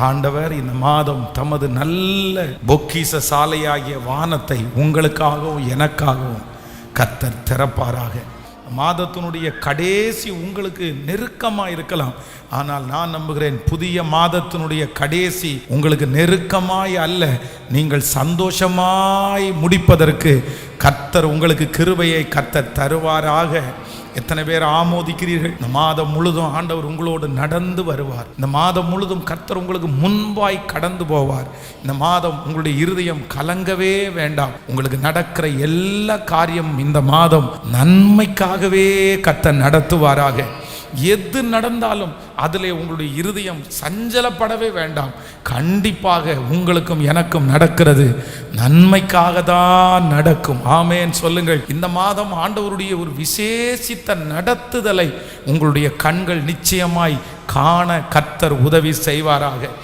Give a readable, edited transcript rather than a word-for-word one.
ஆண்டவர் இந்த மாதம் தமது நல்ல பொக்கிஷ சாலையாகிய வானத்தை உங்களுக்காகவும் எனக்காகவும் கர்த்தர் திறப்பாராக. மாதத்தினுடைய கடைசி உங்களுக்கு நெருக்கமாக இருக்கலாம், ஆனால் நான் நம்புகிறேன் புதிய மாதத்தினுடைய கடைசி உங்களுக்கு நெருக்கமாய் அல்ல, நீங்கள் சந்தோஷமாய் முடிப்பதற்கு கர்த்தர் உங்களுக்கு கிருபையை கர்த்தர் தருவாராக. எத்தனை பேர் ஆமோதிக்கிறீர்கள்? இந்த மாதம் முழுதும் ஆண்டவர் உங்களோடு நடந்து வருவார். இந்த மாதம் முழுதும் கர்த்தர் உங்களுக்கு முன்பாய் கடந்து போவார். இந்த மாதம் உங்களுடைய இருதயம் கலங்கவே வேண்டாம். உங்களுக்கு நடக்கிற எல்லா காரியம் இந்த மாதம் நன்மைக்காகவே கர்த்தர் நடத்துவாராக. எது நடந்தாலும் அதிலே உங்களுடைய இருதயம் சஞ்சலப்படவே வேண்டாம். கண்டிப்பாக உங்களுக்கும் எனக்கும் நடக்கிறது நன்மைக்காக தான் நடக்கும். ஆமேன் சொல்லுங்கள். இந்த மாதம் ஆண்டவருடைய ஒரு விசேஷித்த நடத்துதலை உங்களுடைய கண்கள் நிச்சயமாய் காண கர்த்தர் உதவி செய்வாராக.